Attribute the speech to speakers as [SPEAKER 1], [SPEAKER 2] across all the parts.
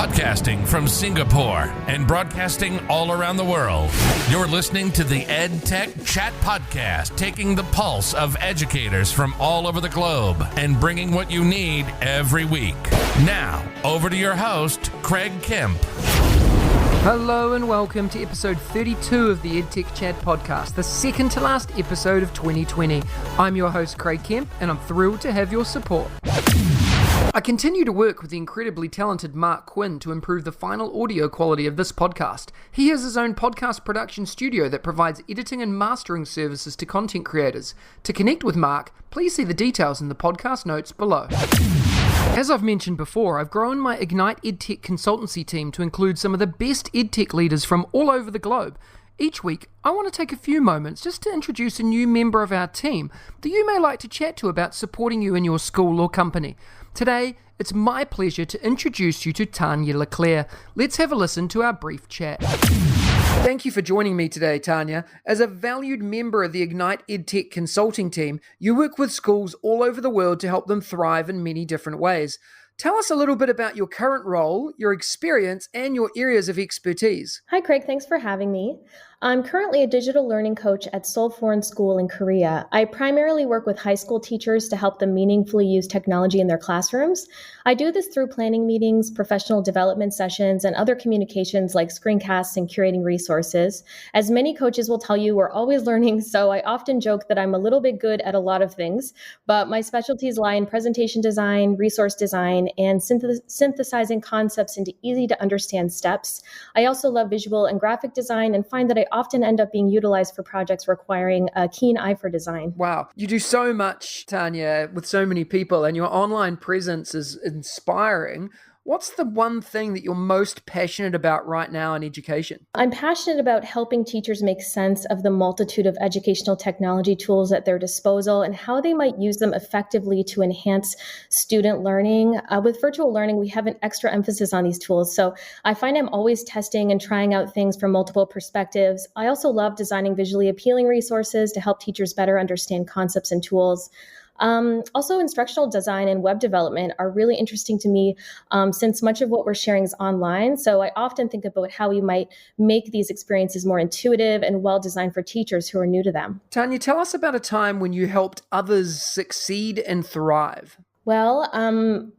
[SPEAKER 1] Podcasting from Singapore and broadcasting all around the world. You're listening to the EdTech Chat Podcast, taking the pulse of educators from all over the globe and bringing what you need every week. Now, over to your host, Craig Kemp.
[SPEAKER 2] Hello and welcome to episode 32 of the EdTech Chat Podcast, the second to last episode of 2020. I'm your host, Craig Kemp, and I'm thrilled to have your support. I continue to work with the incredibly talented Mark Quinn to improve the final audio quality of this podcast. He has his own podcast production studio that provides editing and mastering services to content creators. To connect with Mark, please see the details in the podcast notes below. As I've mentioned before, I've grown my Ignite EdTech consultancy team to include some of the best EdTech leaders from all over the globe. Each week, I want to take a few moments just to introduce a new member of our team that you may like to chat to about supporting you in your school or company. Today, it's my pleasure to introduce you to Tanya Leclair. Let's have a listen to our brief chat. Thank you for joining me today, Tanya. As a valued member of the Ignite EdTech consulting team, you work with schools all over the world to help them thrive in many different ways. Tell us a little bit about your current role, your experience, and your areas of expertise.
[SPEAKER 3] Hi, Craig. Thanks for having me. I'm currently a digital learning coach at Seoul Foreign School in Korea. I primarily work with high school teachers to help them meaningfully use technology in their classrooms. I do this through planning meetings, professional development sessions, and other communications like screencasts and curating resources. As many coaches will tell you, we're always learning, so I often joke that I'm a little bit good at a lot of things, but my specialties lie in presentation design, resource design, and synthesizing concepts into easy to understand steps. I also love visual and graphic design and find that I often end up being utilized for projects requiring a keen eye for design.
[SPEAKER 2] Wow. You do so much, Tanya, with so many people, and your online presence is inspiring. What's the one thing that you're most passionate about right now in education?
[SPEAKER 3] I'm passionate about helping teachers make sense of the multitude of educational technology tools at their disposal and how they might use them effectively to enhance student learning. With virtual learning, we have an extra emphasis on these tools. So I find I'm always testing and trying out things from multiple perspectives. I also love designing visually appealing resources to help teachers better understand concepts and tools. Also, instructional design and web development are really interesting to me since much of what we're sharing is online. So I often think about how we might make these experiences more intuitive and well-designed for teachers who are new to them.
[SPEAKER 2] Tanya, tell us about a time when you helped others succeed and thrive.
[SPEAKER 3] Well,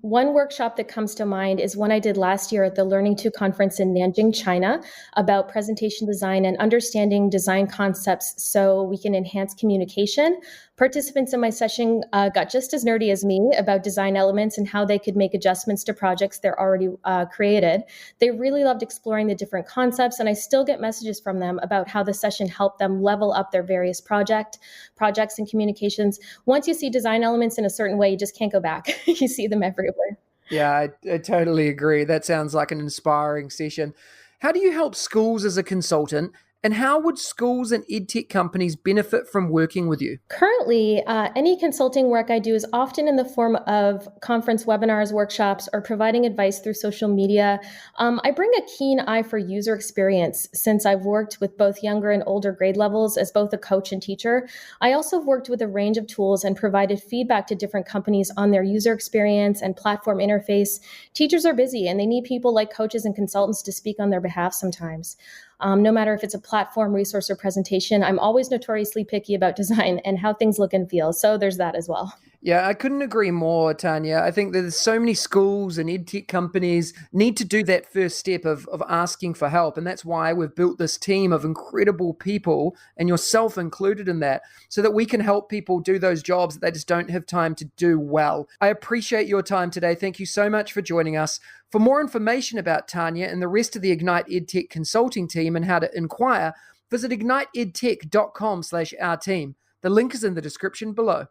[SPEAKER 3] one workshop that comes to mind is one I did last year at the Learning To conference in Nanjing, China, about presentation design and understanding design concepts so we can enhance communication. Participants in my session got just as nerdy as me about design elements and how they could make adjustments to projects they're already created. They really loved exploring the different concepts, and I still get messages from them about how the session helped them level up their various projects and communications. Once you see design elements in a certain way, you just can't go back. You see them everywhere.
[SPEAKER 2] Yeah, I totally agree. That sounds like an inspiring session. How do you help schools as a consultant? And how would schools and edtech companies benefit from working with you?
[SPEAKER 3] Currently, any consulting work I do is often in the form of conference webinars, workshops, or providing advice through social media. I bring a keen eye for user experience since I've worked with both younger and older grade levels as both a coach and teacher. I also have worked with a range of tools and provided feedback to different companies on their user experience and platform interface. Teachers are busy and they need people like coaches and consultants to speak on their behalf sometimes. No matter if it's a platform, resource, or presentation, I'm always notoriously picky about design and how things look and feel. So there's that as well.
[SPEAKER 2] Yeah, I couldn't agree more, Tanya. I think that there's so many schools and edtech companies need to do that first step of asking for help. And that's why we've built this team of incredible people, and yourself included in that, so that we can help people do those jobs that they just don't have time to do well. I appreciate your time today. Thank you so much for joining us. For more information about Tanya and the rest of the Ignite EdTech consulting team and how to inquire, visit igniteedtech.com/our team. The link is in the description below.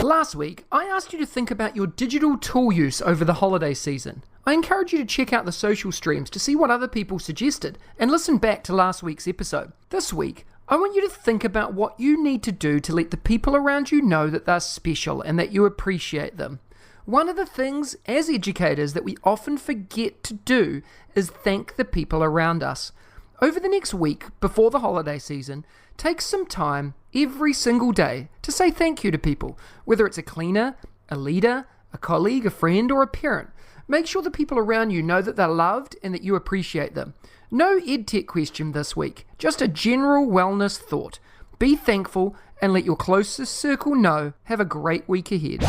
[SPEAKER 2] Last week, I asked you to think about your digital tool use over the holiday season. I encourage you to check out the social streams to see what other people suggested and listen back to last week's episode. This week, I want you to think about what you need to do to let the people around you know that they're special and that you appreciate them. One of the things as educators that we often forget to do is thank the people around us. Over the next week, before the holiday season, take some time every single day to say thank you to people, whether it's a cleaner, a leader, a colleague, a friend, or a parent. Make sure the people around you know that they're loved and that you appreciate them. No EdTech question this week, just a general wellness thought. Be thankful and let your closest circle know. Have a great week ahead.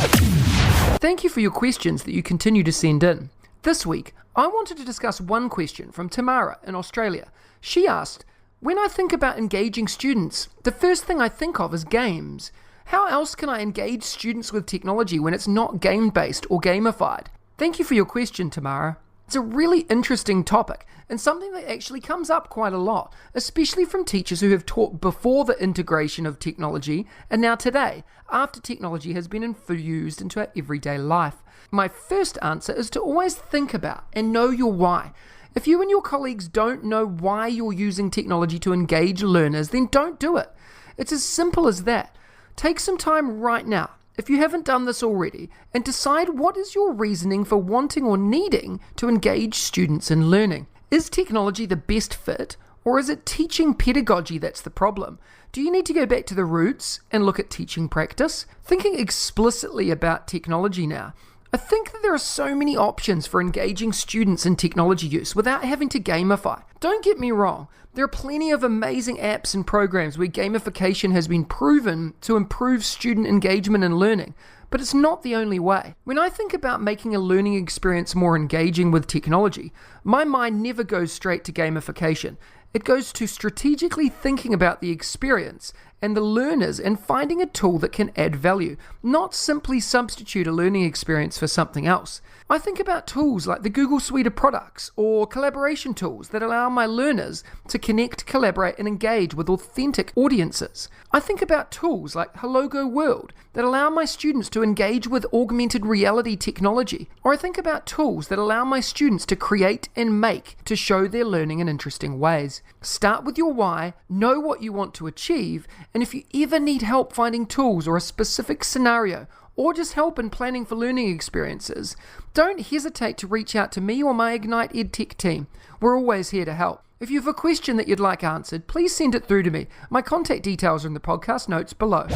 [SPEAKER 2] Thank you for your questions that you continue to send in. This week, I wanted to discuss one question from Tamara in Australia. She asked, when I think about engaging students, the first thing I think of is games. How else can I engage students with technology when it's not game-based or gamified? Thank you for your question, Tamara. It's a really interesting topic and something that actually comes up quite a lot, especially from teachers who have taught before the integration of technology and now today, after technology has been infused into our everyday life. My first answer is to always think about and know your why. If you and your colleagues don't know why you're using technology to engage learners, then don't do it. It's as simple as that. Take some time right now, if you haven't done this already, and decide what is your reasoning for wanting or needing to engage students in learning. Is technology the best fit, or is it teaching pedagogy that's the problem? Do you need to go back to the roots and look at teaching practice? Thinking explicitly about technology now, I think that there are so many options for engaging students in technology use without having to gamify. Don't get me wrong, there are plenty of amazing apps and programs where gamification has been proven to improve student engagement and learning, but it's not the only way. When I think about making a learning experience more engaging with technology, my mind never goes straight to gamification. It goes to strategically thinking about the experience and the learners and finding a tool that can add value, not simply substitute a learning experience for something else. I think about tools like the Google suite of products or collaboration tools that allow my learners to connect, collaborate, and engage with authentic audiences. I think about tools like Hologo World that allow my students to engage with augmented reality technology. Or I think about tools that allow my students to create and make to show their learning in interesting ways. Start with your why, know what you want to achieve, and if you ever need help finding tools or a specific scenario, or just help in planning for learning experiences, don't hesitate to reach out to me or my Ignite EdTech team. We're always here to help. If you have a question that you'd like answered, please send it through to me. My contact details are in the podcast notes below.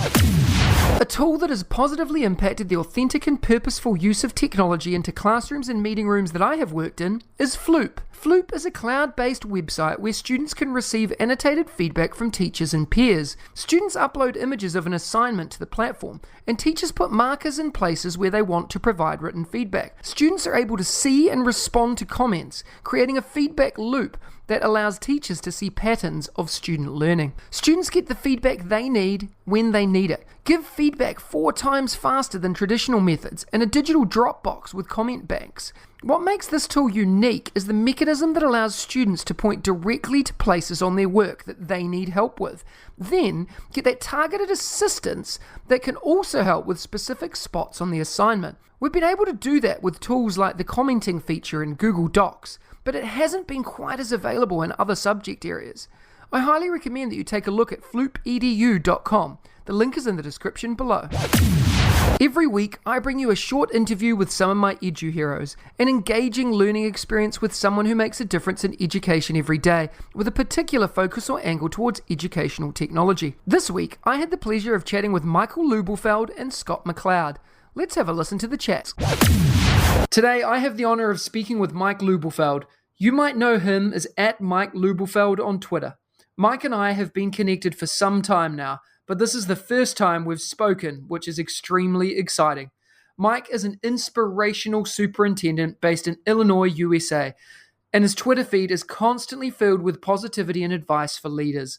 [SPEAKER 2] A tool that has positively impacted the authentic and purposeful use of technology into classrooms and meeting rooms that I have worked in is Floop. Floop is a cloud-based website where students can receive annotated feedback from teachers and peers. Students upload images of an assignment to the platform, and teachers put markers in places where they want to provide written feedback. Students are able to see and respond to comments, creating a feedback loop that allows teachers to see patterns of student learning. Students get the feedback they need when they need it. Give feedback 4 times faster than traditional methods and a digital Dropbox with comment banks. What makes this tool unique is the mechanism that allows students to point directly to places on their work that they need help with. Then get that targeted assistance that can also help with specific spots on the assignment. We've been able to do that with tools like the commenting feature in Google Docs, but it hasn't been quite as available in other subject areas. I highly recommend that you take a look at floopedu.com. The link is in the description below. Every week, I bring you a short interview with some of my edu heroes, an engaging learning experience with someone who makes a difference in education every day, with a particular focus or angle towards educational technology. This week, I had the pleasure of chatting with Michael Lubelfeld and Scott McLeod. Let's have a listen to the chats. Today, I have the honor of speaking with Mike Lubelfeld. You might know him as @Mike Lubelfeld on Twitter. Mike and I have been connected for some time now, but this is the first time we've spoken, which is extremely exciting. Mike is an inspirational superintendent based in Illinois, USA, and his Twitter feed is constantly filled with positivity and advice for leaders.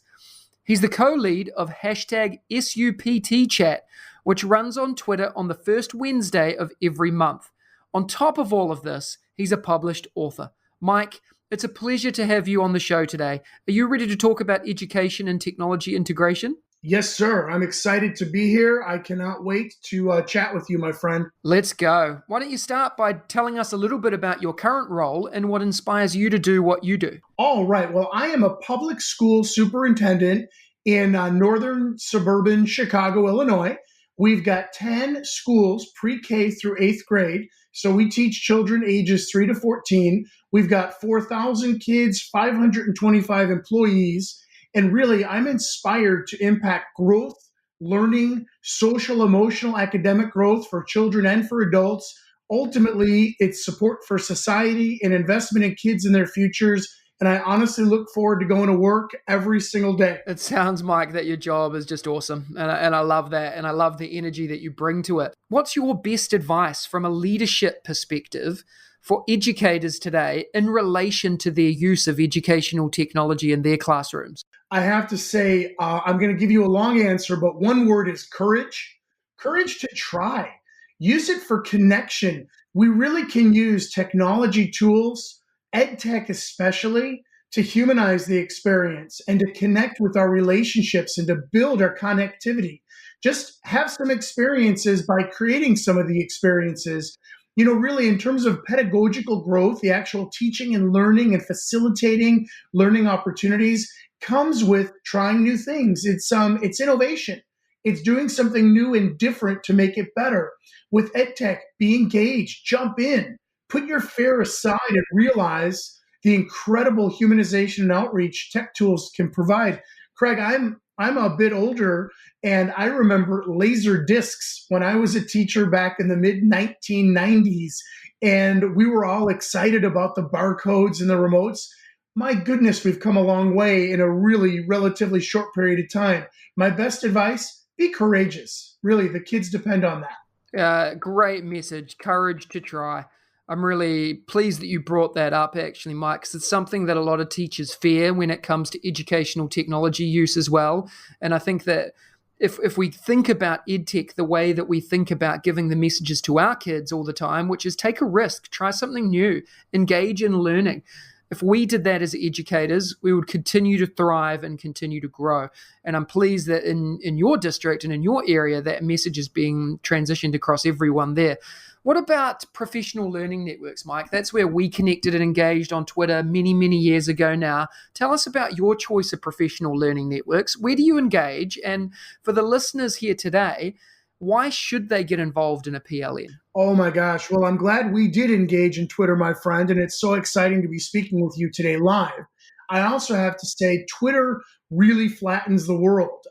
[SPEAKER 2] He's the co-lead of #SUPT Chat, which runs on Twitter on the first Wednesday of every month. On top of all of this, he's a published author. Mike, it's a pleasure to have you on the show today. Are you ready to talk about education and technology integration?
[SPEAKER 4] Yes, sir. I'm excited to be here. I cannot wait to chat with you, my friend.
[SPEAKER 2] Let's go. Why don't you start by telling us a little bit about your current role and what inspires you to do what you do?
[SPEAKER 4] All right. Well, I am a public school superintendent in northern suburban Chicago, Illinois. We've got 10 schools, pre-K through 8th grade. So we teach children ages 3 to 14. We've got 4,000 kids, 525 employees. And really, I'm inspired to impact growth, learning, social, emotional, academic growth for children and for adults ultimately, it's support for society and investment in kids and their futures. And I honestly look forward to going to work every single day.
[SPEAKER 2] It sounds, Mike, that your job is just awesome. And I love that. And I love the energy that you bring to it. What's your best advice from a leadership perspective for educators today in relation to their use of educational technology in their classrooms?
[SPEAKER 4] I have to say, I'm going to give you a long answer, but one word is courage. Courage to try. Use it for connection. We really can use technology tools, EdTech especially, to humanize the experience and to connect with our relationships and to build our connectivity. Just have some experiences by creating some of the experiences. Really in terms of pedagogical growth, the actual teaching and learning and facilitating learning opportunities comes with trying new things. It's innovation. It's doing something new and different to make it better. With EdTech, be engaged, jump in, put your fear aside and realize the incredible humanization and outreach tech tools can provide. Craig, I'm a bit older, and I remember laser discs when I was a teacher back in the mid-1990s, and we were all excited about the barcodes and the remotes. My goodness, we've come a long way in a really relatively short period of time. My best advice, be courageous. Really, the kids depend on that.
[SPEAKER 2] Great message, courage to try. I'm really pleased that you brought that up, actually, Mike, because it's something that a lot of teachers fear when it comes to educational technology use as well. And I think that if we think about EdTech the way that we think about giving the messages to our kids all the time, which is take a risk, try something new, engage in learning. If we did that as educators, we would continue to thrive and continue to grow. And I'm pleased that in your district and in your area, that message is being transitioned across everyone there. What about professional learning networks, Mike? That's where we connected and engaged on Twitter many, many years ago now. Tell us about your choice of professional learning networks. Where do you engage? And for the listeners here today, why should they get involved in a PLN?
[SPEAKER 4] Oh my gosh. Well, I'm glad we did engage in Twitter, my friend, and it's so exciting to be speaking with you today live. I also have to say, Twitter really flattens the world.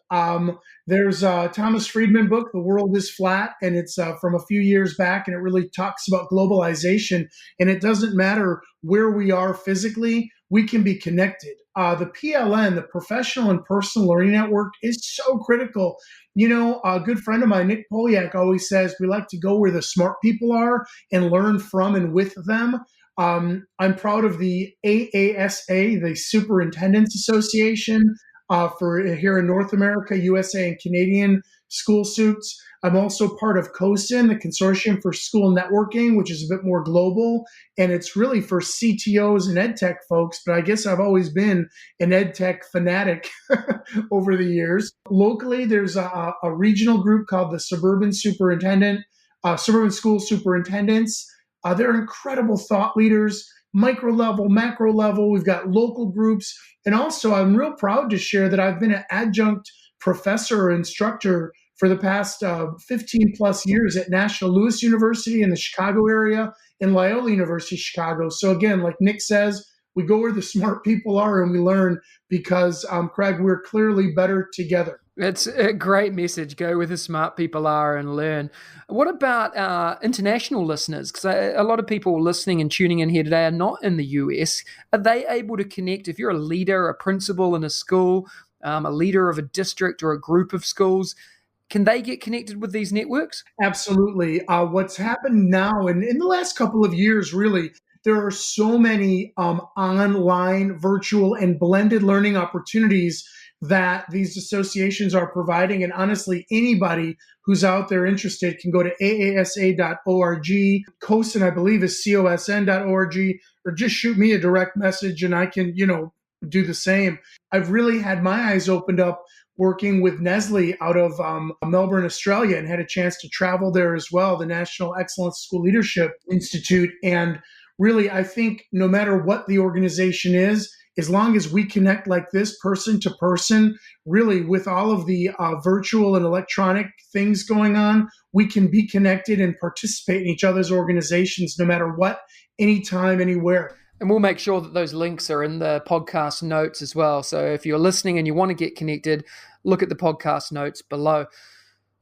[SPEAKER 4] There's a Thomas Friedman book, The World is Flat, and it's from a few years back, and it really talks about globalization, and it doesn't matter where we are physically, we can be connected. The PLN, the Professional and Personal Learning Network, is so critical. A good friend of mine, Nick Poliak, always says we like to go where the smart people are and learn from and with them. I'm proud of the AASA, the Superintendents Association, for here in North America, USA, and Canadian school suits. I'm also part of COSIN, the Consortium for School Networking, which is a bit more global, and it's really for CTOs and EdTech folks, but I guess I've always been an EdTech fanatic over the years. Locally, there's a regional group called the Suburban School Superintendents. They're incredible thought leaders, micro level, macro level. We've got local groups. And also, I'm real proud to share that I've been an adjunct professor or instructor for the past 15 plus years at National Louis University in the Chicago area and Loyola University, Chicago. So again, like Nick says, we go where the smart people are and we learn because, Craig, we're clearly better together.
[SPEAKER 2] That's a great message. Go where the smart people are and learn. What about international listeners? Because a lot of people listening and tuning in here today are not in the US. Are they able to connect? If you're a leader, a principal in a school, a leader of a district or a group of schools, can they get connected with these networks?
[SPEAKER 4] Absolutely. What's happened now and in the last couple of years, really, there are so many online, virtual, and blended learning opportunities that these associations are providing. And honestly, anybody who's out there interested can go to aasa.org. COSN, I believe, is cosn.org, or just shoot me a direct message and I can, do the same. I've really had my eyes opened up working with Nestle out of Melbourne, Australia, and had a chance to travel there as well, the National Excellence School Leadership Institute. And really, I think no matter what the organization is, as long as we connect like this person to person, really with all of the virtual and electronic things going on, we can be connected and participate in each other's organizations no matter what, anytime, anywhere.
[SPEAKER 2] And we'll make sure that those links are in the podcast notes as well. So if you're listening and you want to get connected, look at the podcast notes below.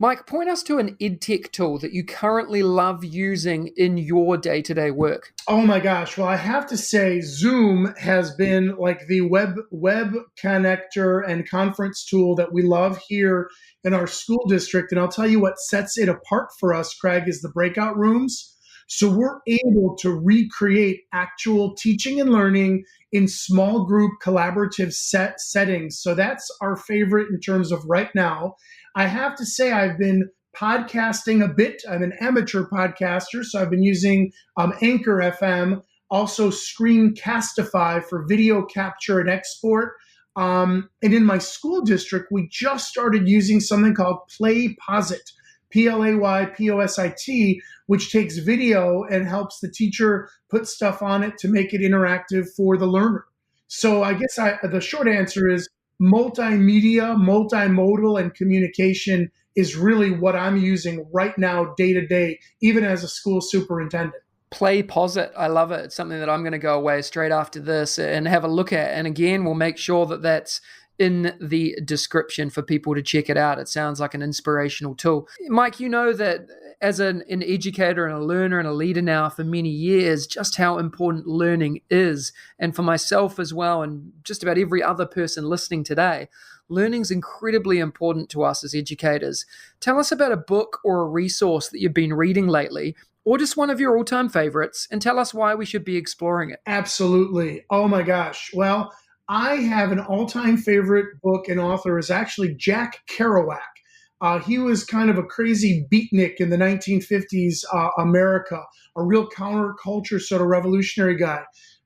[SPEAKER 2] Mike, point us to an EdTech tool that you currently love using in your day-to-day work.
[SPEAKER 4] Oh my gosh. Well, I have to say Zoom has been like the web connector and conference tool that we love here in our school district. And I'll tell you what sets it apart for us, Craig, is the breakout rooms. So we're able to recreate actual teaching and learning in small group collaborative settings. So that's our favorite in terms of right now. I have to say I've been podcasting a bit. I'm an amateur podcaster, so I've been using Anchor FM, also Screencastify for video capture and export. And in my school district, we just started using something called PlayPosit, PlayPosit, which takes video and helps the teacher put stuff on it to make it interactive for the learner. So I guess the short answer is multimedia, multimodal, and communication is really what I'm using right now, day to day, even as a school superintendent.
[SPEAKER 2] PlayPosit, I love it. It's something that I'm going to go away straight after this and have a look at. And again, we'll make sure that that's in the description for people to check it out. It sounds like an inspirational tool. Mike, you know that as an educator and a learner and a leader now for many years, just how important learning is. And for myself as well, and just about every other person listening today, learning is incredibly important to us as educators. Tell us about a book or a resource that you've been reading lately, or just one of your all-time favorites, and tell us why we should be exploring it.
[SPEAKER 4] Absolutely. Oh my gosh. Well, I have an all-time favorite book and author is actually Jack Kerouac. He was kind of a crazy beatnik in the 1950s America, a real counterculture sort of revolutionary guy.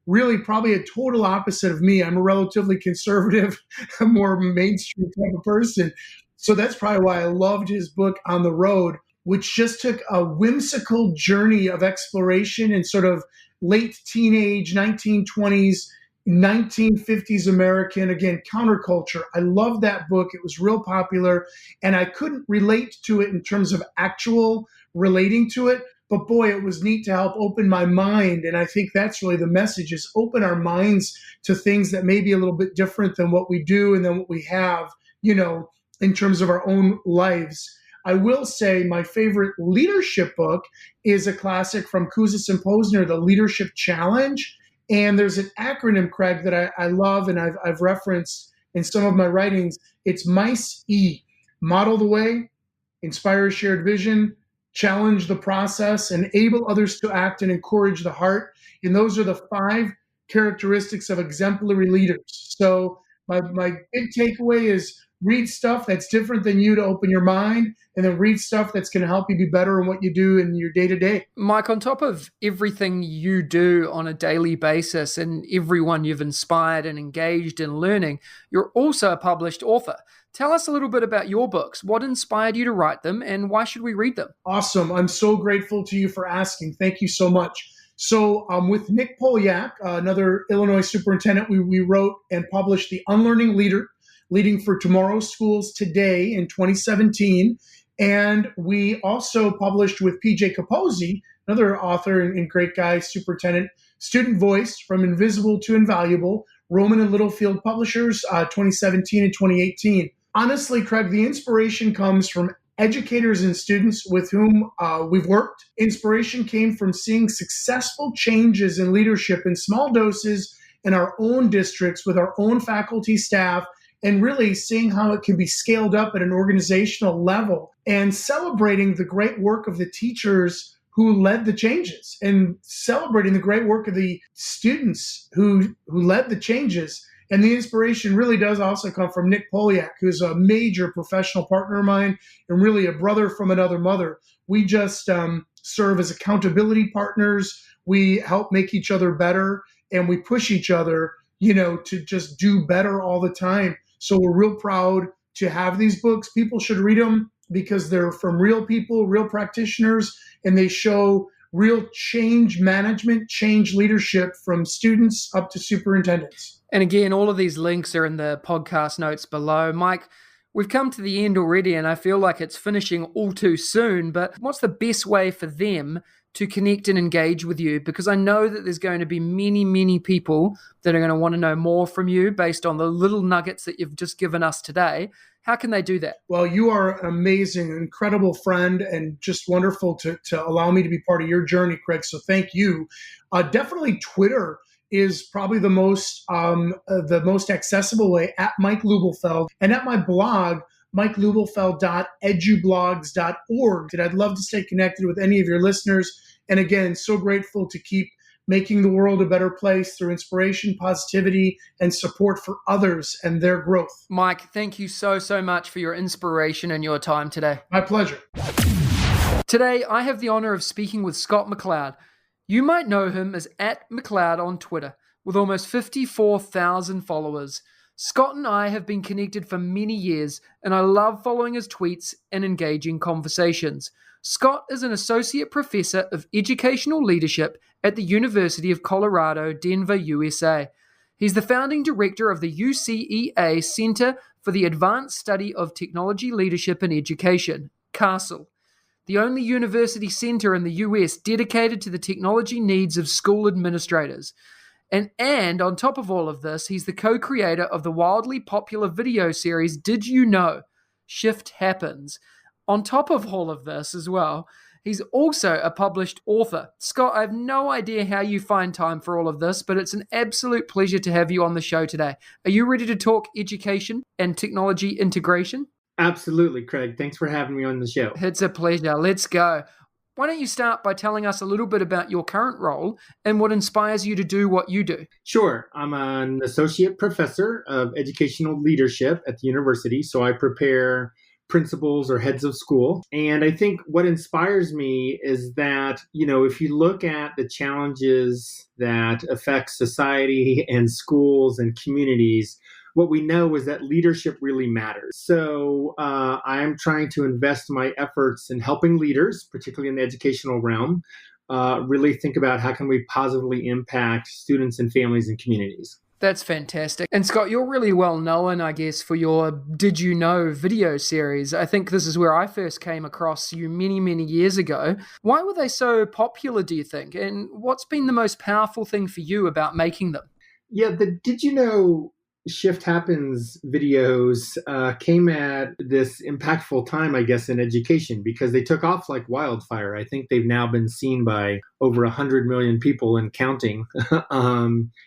[SPEAKER 4] Really probably a total opposite of me. I'm a relatively conservative, more mainstream type of person. So that's probably why I loved his book On the Road, which just took a whimsical journey of exploration in sort of late teenage, 1920s, 1950s American, again, counterculture. I love that book. It was real popular, and I couldn't relate to it in terms of actual relating to it. But boy, it was neat to help open my mind. And I think that's really the message, is open our minds to things that may be a little bit different than what we do and than what we have, in terms of our own lives. I will say my favorite leadership book is a classic from Kouzes and Posner, The Leadership Challenge. And there's an acronym, Craig, that I love and I've referenced in some of my writings. It's MICE-E: model the way, inspire a shared vision, challenge the process, enable others to act, and encourage the heart. And those are the 5 characteristics of exemplary leaders. So my big takeaway is read stuff that's different than you to open your mind, and then read stuff that's going to help you be better in what you do in your day-to-day.
[SPEAKER 2] Mike, on top of everything you do on a daily basis and everyone you've inspired and engaged in learning, you're also a published author. Tell us a little bit about your books. What inspired you to write them, and why should we read them?
[SPEAKER 4] Awesome. I'm so grateful to you for asking. Thank you so much. So with Nick Polyak, another Illinois superintendent, we wrote and published The Unlearning Leader, Leading for Tomorrow's Schools Today in 2017. And we also published with PJ Capozzi, another author and great guy, superintendent, Student Voice, From Invisible to Invaluable, Rowman and Littlefield Publishers, 2017 and 2018. Honestly, Craig, the inspiration comes from educators and students with whom we've worked. Inspiration came from seeing successful changes in leadership in small doses in our own districts with our own faculty, staff, and really seeing how it can be scaled up at an organizational level, and celebrating the great work of the teachers who led the changes, and celebrating the great work of the students who led the changes. And the inspiration really does also come from Nick Polyak, who's a major professional partner of mine and really a brother from another mother. We just serve as accountability partners. We help make each other better, and we push each other, to just do better all the time. So we're real proud to have these books. People should read them because they're from real people, real practitioners, and they show real change management, change leadership from students up to superintendents.
[SPEAKER 2] And again, all of these links are in the podcast notes below. Mike, we've come to the end already, and I feel like it's finishing all too soon, but what's the best way for them to connect and engage with you? Because I know that there's going to be many, many people that are going to want to know more from you based on the little nuggets that you've just given us today. How can they do that?
[SPEAKER 4] Well, you are an amazing, incredible friend, and just wonderful to allow me to be part of your journey, Craig. So thank you. Definitely Twitter is probably the most accessible way, at Mike Lubelfeld, and at my blog, mikelubelfeld.edublogs.org. And I'd love to stay connected with any of your listeners. And again, so grateful to keep making the world a better place through inspiration, positivity, and support for others and their growth.
[SPEAKER 2] Mike, thank you so much for your inspiration and your time today.
[SPEAKER 4] My pleasure.
[SPEAKER 2] Today, I have the honor of speaking with Scott McLeod. You might know him as @McLeod on Twitter, with almost 54,000 followers. Scott and I have been connected for many years, and I love following his tweets and engaging conversations. Scott is an associate professor of educational leadership at the University of Colorado, Denver, USA. He's the founding director of the UCEA Center for the Advanced Study of Technology Leadership in Education, CASTLE, the only university center in the US dedicated to the technology needs of school administrators. And on top of all of this, he's the co-creator of the wildly popular video series, Did You Know? Shift Happens. On top of all of this as well, he's also a published author. Scott, I have no idea how you find time for all of this, but it's an absolute pleasure to have you on the show today. Are you ready to talk education and technology integration?
[SPEAKER 5] Absolutely, Craig. Thanks for having me on the show.
[SPEAKER 2] It's a pleasure. Let's go. Why don't you start by telling us a little bit about your current role and what inspires you to do what you do?
[SPEAKER 5] Sure. I'm an associate professor of educational leadership at the university, so I prepare principals or heads of school. And I think what inspires me is that, if you look at the challenges that affect society and schools and communities, what we know is that leadership really matters. So I'm trying to invest my efforts in helping leaders, particularly in the educational realm, really think about how can we positively impact students and families and communities.
[SPEAKER 2] That's fantastic. And Scott, you're really well known, I guess, for your Did You Know video series. I think this is where I first came across you many, many years ago. Why were they so popular, do you think? And what's been the most powerful thing for you about making them?
[SPEAKER 5] Yeah, the Did You Know Shift Happens videos came at this impactful time, I guess, in education because they took off like wildfire. I think they've now been seen by over 100 million people and counting,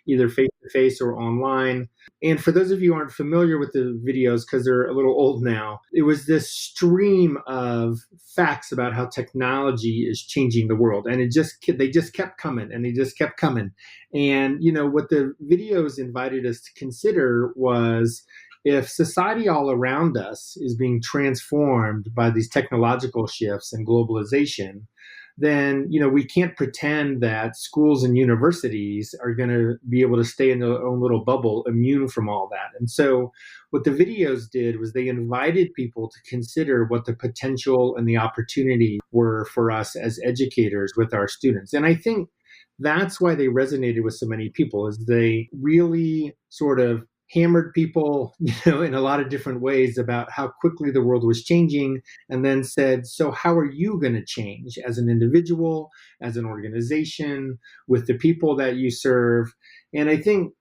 [SPEAKER 5] either face-to-face or online. And for those of you who aren't familiar with the videos, because they're a little old now, it was this stream of facts about how technology is changing the world. And they just kept coming and they just kept coming. And, what the videos invited us to consider was if society all around us is being transformed by these technological shifts and globalization, then, we can't pretend that schools and universities are going to be able to stay in their own little bubble immune from all that. And so what the videos did was they invited people to consider what the potential and the opportunity were for us as educators with our students. And I think that's why they resonated with so many people, is they really sort of hammered people, in a lot of different ways about how quickly the world was changing, and then said, so how are you going to change as an individual, as an organization, with the people that you serve? And I think,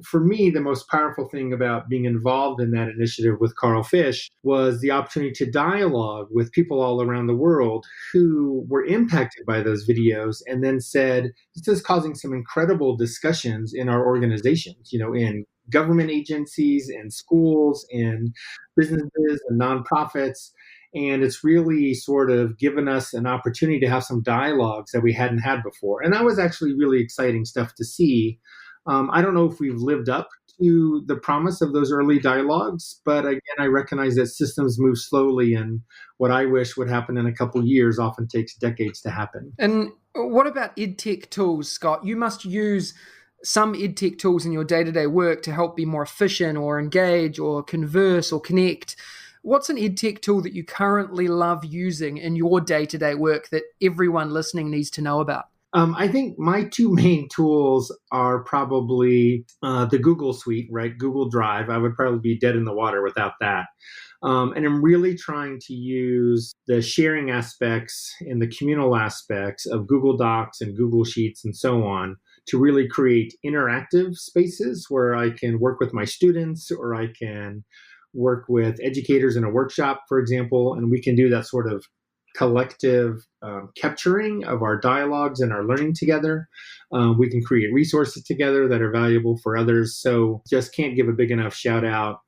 [SPEAKER 5] for me, the most powerful thing about being involved in that initiative with Carl Fish was the opportunity to dialogue with people all around the world who were impacted by those videos and then said, this is causing some incredible discussions in our organizations, in government agencies and schools and businesses and nonprofits. And it's really sort of given us an opportunity to have some dialogues that we hadn't had before. And that was actually really exciting stuff to see. I don't know if we've lived up to the promise of those early dialogues, but again, I recognize that systems move slowly, and what I wish would happen in a couple of years often takes decades to happen.
[SPEAKER 2] And what about EdTech Tools, Scott? You must use some EdTech tools in your day-to-day work to help be more efficient or engage or converse or connect. What's an EdTech tool that you currently love using in your day-to-day work that everyone listening needs to know about?
[SPEAKER 5] I think my two main tools are probably the Google suite, right? Google Drive. I would probably be dead in the water without that. And I'm really trying to use the sharing aspects and the communal aspects of Google Docs and Google Sheets and so on to really create interactive spaces where I can work with my students, or I can work with educators in a workshop, for example, and we can do that sort of collective capturing of our dialogues and our learning together. We can create resources together that are valuable for others. So just can't give a big enough shout out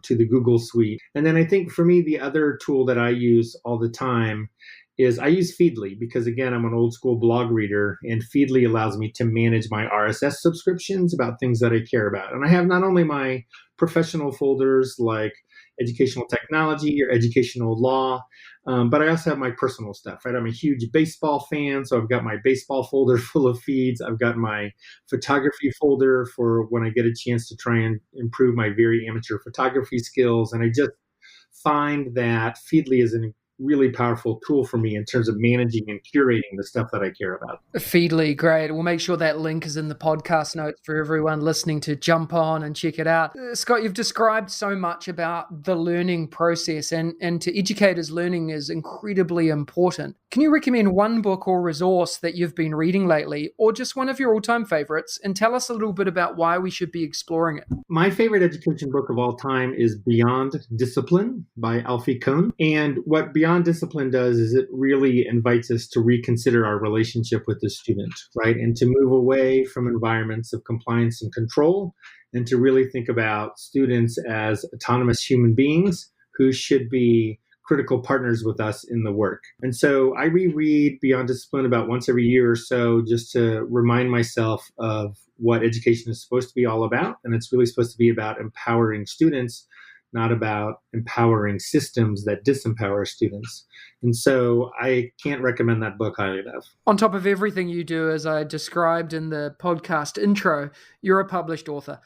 [SPEAKER 5] to the Google Suite. And then I think for me, the other tool that I use all the time is I use Feedly, because again, I'm an old school blog reader, and Feedly allows me to manage my RSS subscriptions about things that I care about. And I have not only my professional folders like educational technology or educational law, but I also have my personal stuff, right? I'm a huge baseball fan, so I've got my baseball folder full of feeds. I've got my photography folder for when I get a chance to try and improve my very amateur photography skills. And I just find that Feedly is a really powerful tool for me in terms of managing and curating the stuff that I care about.
[SPEAKER 2] Feedly, great. We'll make sure that link is in the podcast notes for everyone listening to jump on and check it out. Scott, you've described so much about the learning process, and to educators, learning is incredibly important. Can you recommend one book or resource that you've been reading lately, or just one of your all-time favorites, and tell us a little bit about why we should be exploring it?
[SPEAKER 5] My favorite education book of all time is Beyond Discipline by Alfie Kohn. And what Beyond Discipline does is it really invites us to reconsider our relationship with the student, right? And to move away from environments of compliance and control, and to really think about students as autonomous human beings who should be critical partners with us in the work. And so I reread Beyond Discipline about once every year or so, just to remind myself of what education is supposed to be all about. And it's really supposed to be about empowering students, not about empowering systems that disempower students. And so I can't recommend that book highly enough.
[SPEAKER 2] On top of everything you do, as I described in the podcast intro, you're a published author.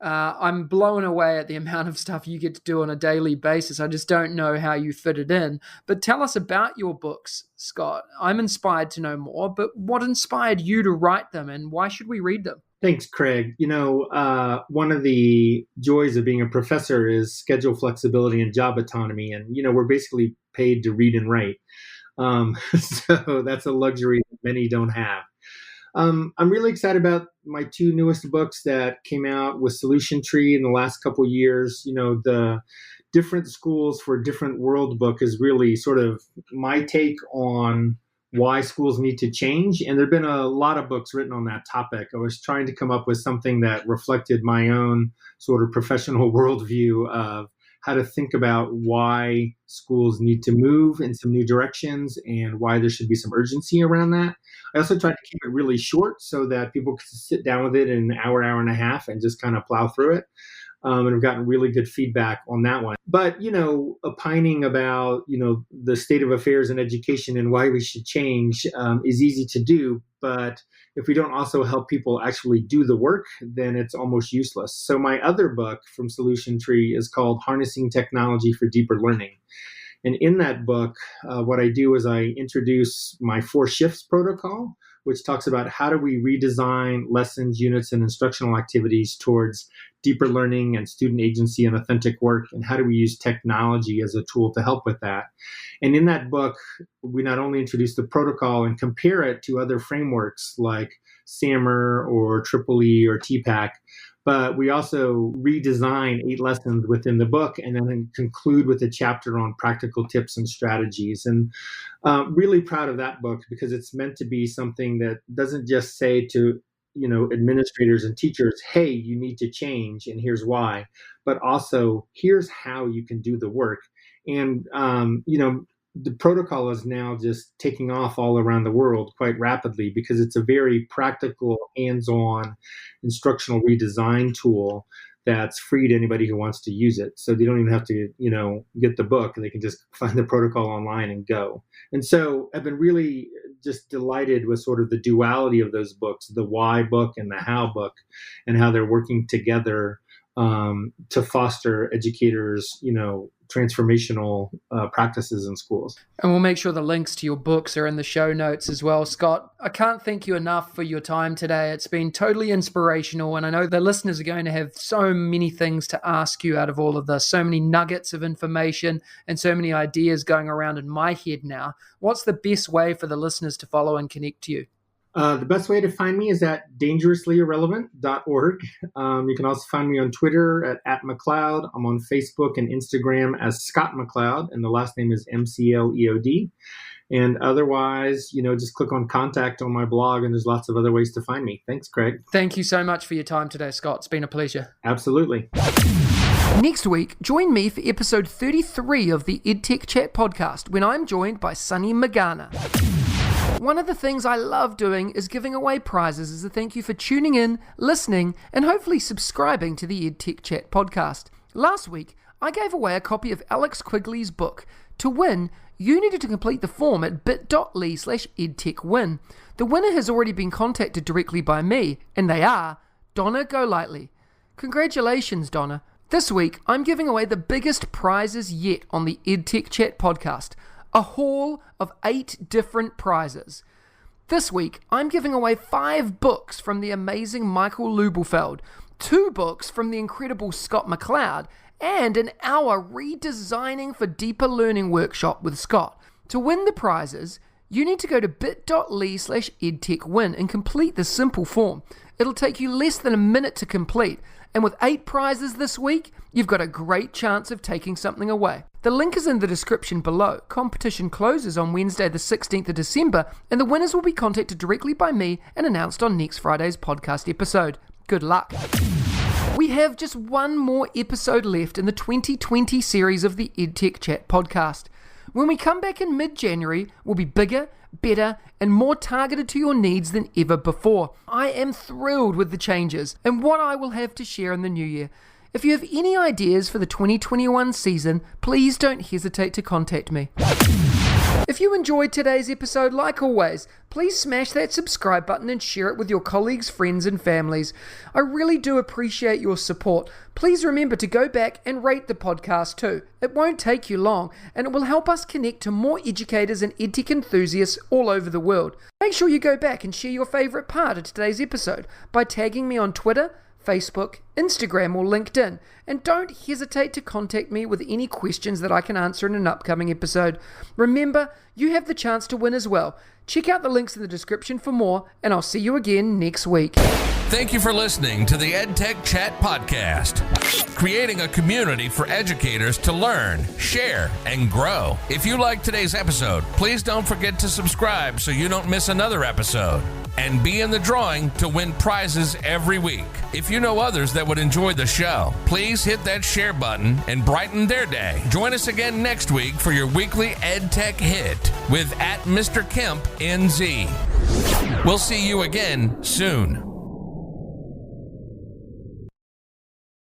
[SPEAKER 2] I'm blown away at the amount of stuff you get to do on a daily basis. I just don't know how you fit it in. But tell us about your books, Scott. I'm inspired to know more, but what inspired you to write them, and why should we read them?
[SPEAKER 5] Thanks, Craig. One of the joys of being a professor is schedule flexibility and job autonomy. And, we're basically paid to read and write. So that's a luxury that many don't have. I'm really excited about my two newest books that came out with Solution Tree in the last couple of years. The Different Schools for a Different World book is really sort of my take on why schools need to change. And there have been a lot of books written on that topic. I was trying to come up with something that reflected my own sort of professional worldview of how to think about why schools need to move in some new directions and why there should be some urgency around that. I also tried to keep it really short so that people could sit down with it in an hour and a half and just kind of plow through it. And I've gotten really good feedback on that one. But, opining about, the state of affairs in education and why we should change is easy to do. But if we don't also help people actually do the work, then it's almost useless. So my other book from Solution Tree is called Harnessing Technology for Deeper Learning. And in that book, what I do is I introduce my 4 shifts protocol, which talks about how do we redesign lessons, units, and instructional activities towards deeper learning and student agency and authentic work, and how do we use technology as a tool to help with that. And in that book, we not only introduce the protocol and compare it to other frameworks like SAMR or EEE or TPACK, but we also redesign 8 lessons within the book and then conclude with a chapter on practical tips and strategies. And really proud of that book because it's meant to be something that doesn't just say to administrators and teachers, hey, you need to change and here's why, but also here's how you can do the work. And, the protocol is now just taking off all around the world quite rapidly because it's a very practical, hands-on instructional redesign tool that's free to anybody who wants to use it. So they don't even have to, get the book. They can just find the protocol online and go. And so I've been really just delighted with sort of the duality of those books, the why book and the how book, and how they're working together to foster educators, transformational practices in schools.
[SPEAKER 2] And we'll make sure the links to your books are in the show notes as well. Scott, I can't thank you enough for your time today. It's been totally inspirational, and I know the listeners are going to have so many things to ask you out of all of this, so many nuggets of information and so many ideas going around in my head now. What's the best way for the listeners to follow and connect to you?
[SPEAKER 5] The best way to find me is at dangerouslyirrelevant.org. You can also find me on Twitter at McLeod. I'm on Facebook and Instagram as Scott McLeod, and the last name is McLeod. And otherwise, just click on contact on my blog, and there's lots of other ways to find me. Thanks, Craig.
[SPEAKER 2] Thank you so much for your time today, Scott. It's been a pleasure.
[SPEAKER 5] Absolutely.
[SPEAKER 2] Next week, join me for episode 33 of the EdTech Chat Podcast, when I'm joined by Sunny Magana. One of the things I love doing is giving away prizes as a thank you for tuning in, listening, and hopefully subscribing to the EdTech Chat Podcast. Last week, I gave away a copy of Alex Quigley's book. To win, you needed to complete the form at bit.ly/edtechwin. The winner has already been contacted directly by me, and they are Donna Golightly. Congratulations, Donna. This week, I'm giving away the biggest prizes yet on the EdTech Chat Podcast. A haul of 8 different prizes. This week, I'm giving away 5 books from the amazing Michael Lubelfeld, 2 books from the incredible Scott McLeod, and an hour redesigning for deeper learning workshop with Scott. To win the prizes, you need to go to bit.ly/edtechwin and complete the simple form. It'll take you less than a minute to complete, and with 8 prizes this week, you've got a great chance of taking something away. The link is in the description below. Competition closes on Wednesday the 16th of December, and the winners will be contacted directly by me and announced on next Friday's podcast episode. Good luck. We have just one more episode left in the 2020 series of the EdTech Chat Podcast. When we come back in mid-January, we'll be bigger, better, and more targeted to your needs than ever before. I am thrilled with the changes and what I will have to share in the new year. If you have any ideas for the 2021 season, please don't hesitate to contact me. If you enjoyed today's episode, like always, please smash that subscribe button and share it with your colleagues, friends, and families. I really do appreciate your support. Please remember to go back and rate the podcast too. It won't take you long, and it will help us connect to more educators and edtech enthusiasts all over the world. Make sure you go back and share your favorite part of today's episode by tagging me on Twitter, Facebook, Instagram, or LinkedIn. And don't hesitate to contact me with any questions that I can answer in an upcoming episode. Remember, you have the chance to win as well. Check out the links in the description for more, and I'll see you again next week.
[SPEAKER 1] Thank you for listening to the EdTech Chat Podcast, creating a community for educators to learn, share, and grow. If you liked today's episode, please don't forget to subscribe so you don't miss another episode, and be in the drawing to win prizes every week. If you know others that would enjoy the show, please hit that share button and brighten their day. Join us again next week for your weekly EdTech Hit with @Mr. Kemp NZ. We'll see you again soon.